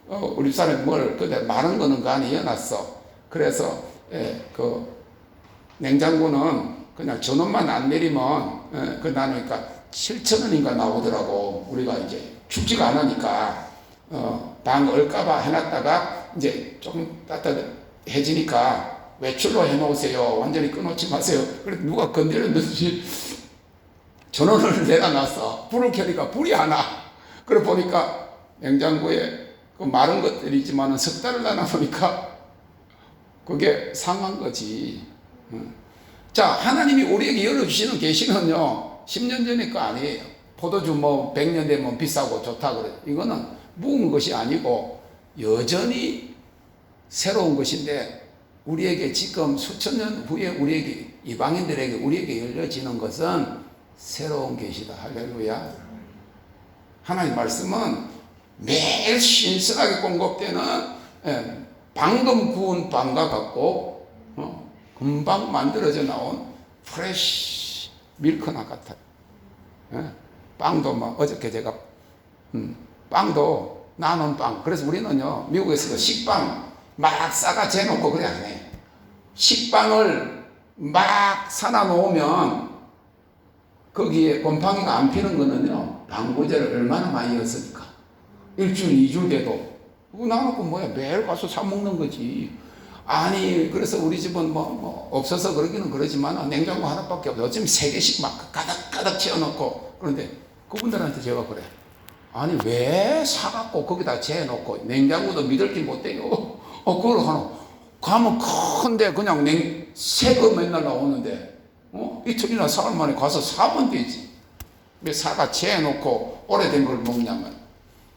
S1: 우리 사람이 근데 마른 거는 그 안에 이어놨어. 그래서 그 냉장고는 그냥 전원만 안 내리면 그 나누니까 7,000원인가 나오더라고. 우리가 이제 춥지가 않으니까 방 얼까봐 해놨다가 이제 조금 따뜻해지니까 외출로 해놓으세요. 완전히 끊어지 마세요. 그래 누가 건드렸는지 전원을 내려놨어. 불을 켜니까 불이 안 나. 그래 보니까 냉장고에 그 마른 것들이지만 석 달을 놔놓으니까 그게 상한 거지. 자, 하나님이 우리에게 열어주시는 계시는요 10년 전에 거 아니에요. 포도주 100년 되면 비싸고 좋다 그래. 이거는 묵은 것이 아니고 여전히 새로운 것인데, 우리에게 지금 수천 년 후에 우리에게, 이방인들에게 우리에게 열려지는 것은 새로운 계시다. 할렐루야. 하나님 말씀은 매일 신선하게 공급되는 방금 구운 빵과 같고 금방 만들어져 나온 프레시 밀크나 같아요. 빵도 어저께 제가 빵도 나눈 빵. 그래서 우리는요 미국에서 식빵 막 싸가 재놓고 그래 안 해요. 식빵을 막 사놔 놓으면 거기에 곰팡이가 안 피는 거는요 방부제를 얼마나 많이 넣었으니까. 일주일 2주 돼도 나놓고 매일 가서 사 먹는 거지. 아니 그래서 우리 집은 없어서 그러기는 그러지만 냉장고 하나밖에 없어. 어쩌면 3개씩 막 가득가득 채워놓고. 그런데 그분들한테 제가 그래, 아니 왜 사갖고 거기다 재놓고 냉장고도 믿을지 못해요. 그걸 하노. 가면 큰데 그냥 새 거 맨날 나오는데 이틀이나 사흘 만에 가서 사면 되지. 왜 사가 재놓고 오래된 걸 먹냐면.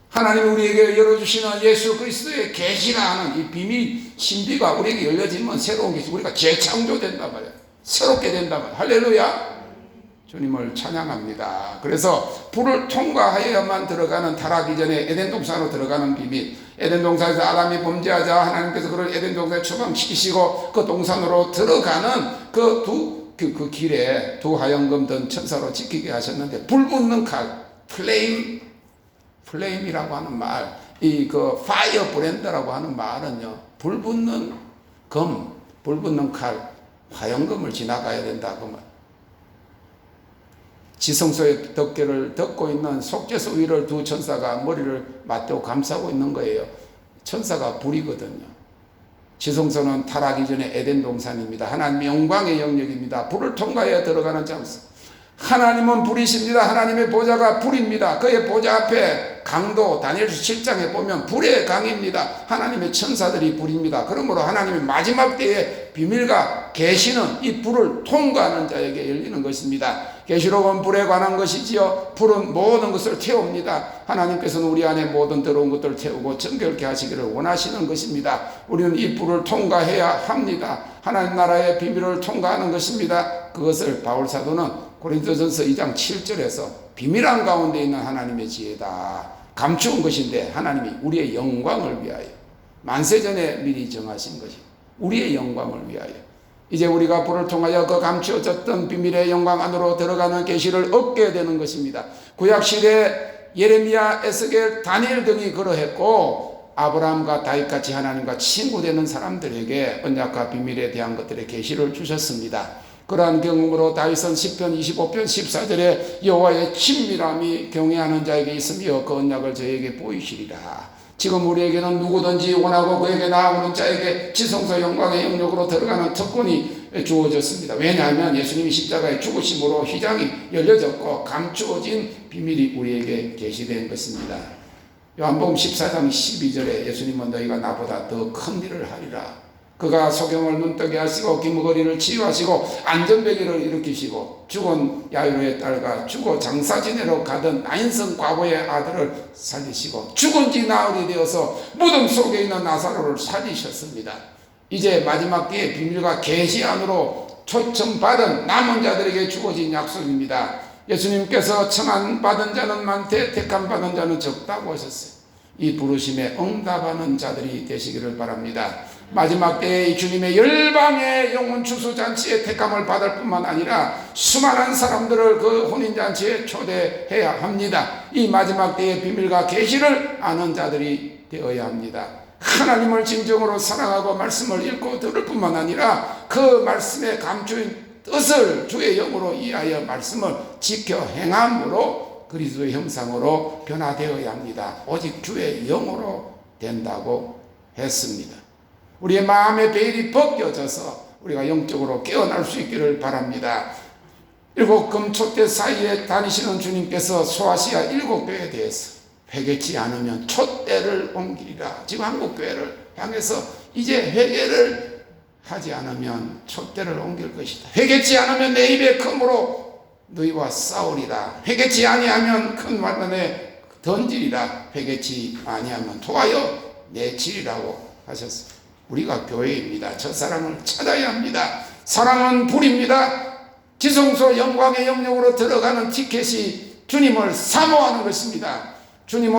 S1: 하나님이 우리에게 열어주시는 예수 그리스도의 계시라는 이 비밀 신비가 우리에게 열려지면 새로운 계시, 우리가 재창조된단 말이에요. 새롭게 된단 말이에요. 할렐루야. 주님을 찬양합니다. 그래서 불을 통과하여야만 들어가는, 타락 이전에 에덴 동산으로 들어가는 비밀. 에덴 동산에서 아담이 범죄하자 하나님께서 그를 에덴 동산에 추방시키시고 그 동산으로 들어가는 그 길에 두 하얀금 든 천사로 지키게 하셨는데, 불 붙는 칼, 플레임이라고 하는 말, 파이어 브랜드라고 하는 말은요, 불 붙는 불 붙는 칼, 화염금을 지나가야 된다 그 말. 지성소의 덮개를 덮고 있는 속죄소 위를 두 천사가 머리를 맞대고 감싸고 있는 거예요. 천사가 불이거든요. 지성소는 타락 이전의 에덴 동산입니다. 하나님의 영광의 영역입니다. 불을 통과해 들어가는 장소. 하나님은 불이십니다. 하나님의 보좌가 불입니다. 그의 보좌 앞에 강도, 다니엘서 7장에 보면 불의 강입니다. 하나님의 천사들이 불입니다. 그러므로 하나님의 마지막 때에 비밀과 계시는 이 불을 통과하는 자에게 열리는 것입니다. 계시록은 불에 관한 것이지요. 불은 모든 것을 태웁니다. 하나님께서는 우리 안에 모든 더러운 것들을 태우고 정결케 하시기를 원하시는 것입니다. 우리는 이 불을 통과해야 합니다. 하나님 나라의 비밀을 통과하는 것입니다. 그것을 바울사도는 고린도전서 2장 7절에서 비밀한 가운데 있는 하나님의 지혜다, 감추은 것인데 하나님이 우리의 영광을 위하여 만세전에 미리 정하신 것이 우리의 영광을 위하여, 이제 우리가 불을 통하여 그 감추어졌던 비밀의 영광 안으로 들어가는 계시를 얻게 되는 것입니다. 구약시대 예레미야, 에스겔, 다니엘 등이 그러했고, 아브라함과 다윗같이 하나님과 친구되는 사람들에게 언약과 비밀에 대한 것들의 계시를 주셨습니다. 그러한 경험으로 다윗은 시편 25편 14절에 여호와의 친밀함이 경외하는 자에게 있으며 그 언약을 저에게 보이시리라. 지금 우리에게는 누구든지 원하고 그에게 나아오는 자에게 지성소 영광의 영역으로 들어가는 특권이 주어졌습니다. 왜냐하면 예수님이 십자가에 죽으심으로 휘장이 열려졌고 감추어진 비밀이 우리에게 계시된 것입니다. 요한복음 14장 12절에 예수님은 너희가 나보다 더 큰 일을 하리라. 그가 소경을 눈뜨게 하시고 기머거리를 치유하시고 안전베개를 일으키시고 죽은 야이로의 딸과 죽어 장사 지내러 가던 나인성 과부의 아들을 살리시고 죽은 지 나흘이 되어서 무덤 속에 있는 나사로를 살리셨습니다. 이제 마지막 때의 비밀과 계시 안으로 초청받은 남은 자들에게 주어진 약속입니다. 예수님께서 청한 받은 자는 많되 택함 받은 자는 적다고 하셨어요. 이 부르심에 응답하는 자들이 되시기를 바랍니다. 마지막 때에 주님의 열방의 영혼 추수잔치에 택함을 받을 뿐만 아니라 수많은 사람들을 그 혼인잔치에 초대해야 합니다. 이 마지막 때의 비밀과 계시를 아는 자들이 되어야 합니다. 하나님을 진정으로 사랑하고 말씀을 읽고 들을 뿐만 아니라 그 말씀에 감추인 뜻을 주의 영으로 이해하여 말씀을 지켜 행함으로 그리스도의 형상으로 변화되어야 합니다. 오직 주의 영으로 된다고 했습니다. 우리의 마음의 베일이 벗겨져서 우리가 영적으로 깨어날 수 있기를 바랍니다. 7금 촛대 사이에 다니시는 주님께서 소아시아 7교회에 대해서 회개치 않으면 촛대를 옮기리라. 지금 한국교회를 향해서 이제 회개를 하지 않으면 촛대를 옮길 것이다. 회개치 않으면 내 입의 금으로 너희와 싸우리라. 회개치 아니하면 큰 화단에 던지리라. 회개치 아니하면 토하여 내치리라고 하셨습니다. 우리가 교회입니다. 저 사람을 찾아야 합니다. 사랑은 불입니다. 지성소 영광의 영역으로 들어가는 티켓이 주님을 사모하는 것입니다. 주님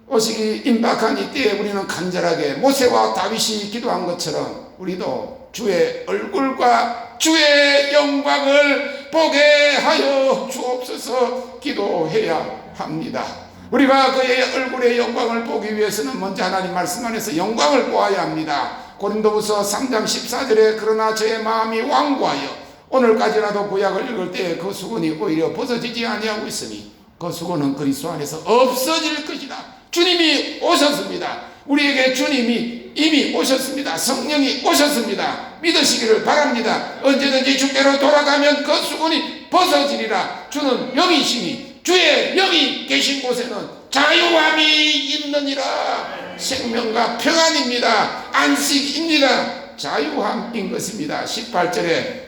S1: 오시기 임박한 이때에 우리는 간절하게 모세와 다윗이 기도한 것처럼 우리도 주의 얼굴과 주의 영광을 보게 하여 주옵소서 기도해야 합니다. 우리가 그의 얼굴의 영광을 보기 위해서는 먼저 하나님 말씀 안에서 영광을 보아야 합니다. 고린도후서 3장 14절에 그러나 저의 마음이 완고하여 오늘까지라도 구약을 읽을 때 그 수건이 오히려 벗어지지 아니하고 있으니 그 수건은 그리스도 안에서 없어질 것이다. 주님이 오셨습니다. 우리에게 주님이 이미 오셨습니다. 성령이 오셨습니다. 믿으시기를 바랍니다. 언제든지 주께로 돌아가면 그 수건이 벗어지리라. 주는 영이시니 주의 영이 계신 곳에는 자유함이 있느니라. 생명과 평안입니다. 안식입니다. 자유함인 것입니다. 18절에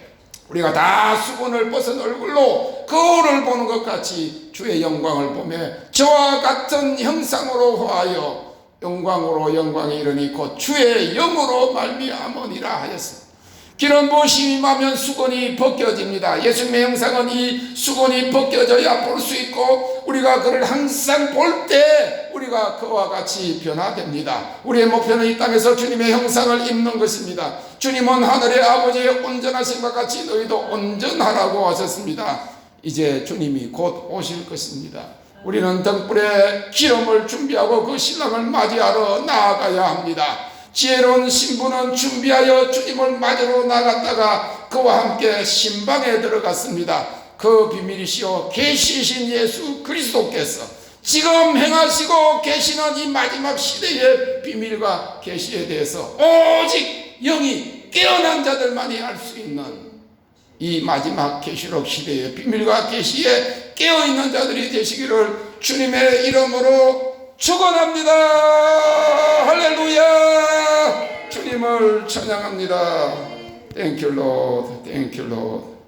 S1: 우리가 다 수건을 벗은 얼굴로 거울을 보는 것 같이 주의 영광을 보며 저와 같은 형상으로 화하여 영광으로 영광에 이르니 곧 주의 영으로 말미암으니라 하였습니다. 기름 부으심이 임하면 수건이 벗겨집니다. 예수님의 형상은 이 수건이 벗겨져야 볼 수 있고 우리가 그를 항상 볼 때 우리가 그와 같이 변화됩니다. 우리의 목표는 이 땅에서 주님의 형상을 입는 것입니다. 주님은 하늘의 아버지의 온전하심과 같이 너희도 온전하라고 하셨습니다. 이제 주님이 곧 오실 것입니다. 우리는 등불에 기름을 준비하고 그 신랑을 맞이하러 나아가야 합니다. 지혜로운 신부는 준비하여 주님을 맞으러 나갔다가 그와 함께 신방에 들어갔습니다. 그 비밀이시오 계시신 예수 그리스도께서 지금 행하시고 계시는 이 마지막 시대의 비밀과 계시에 대해서 오직 영이 깨어난 자들만이 알 수 있는 이 마지막 계시록 시대의 비밀과 계시에 깨어있는 자들이 되시기를 주님의 이름으로 축원합니다. 할렐루야. 주님을 찬양합니다. Thank you Lord. Thank you Lord.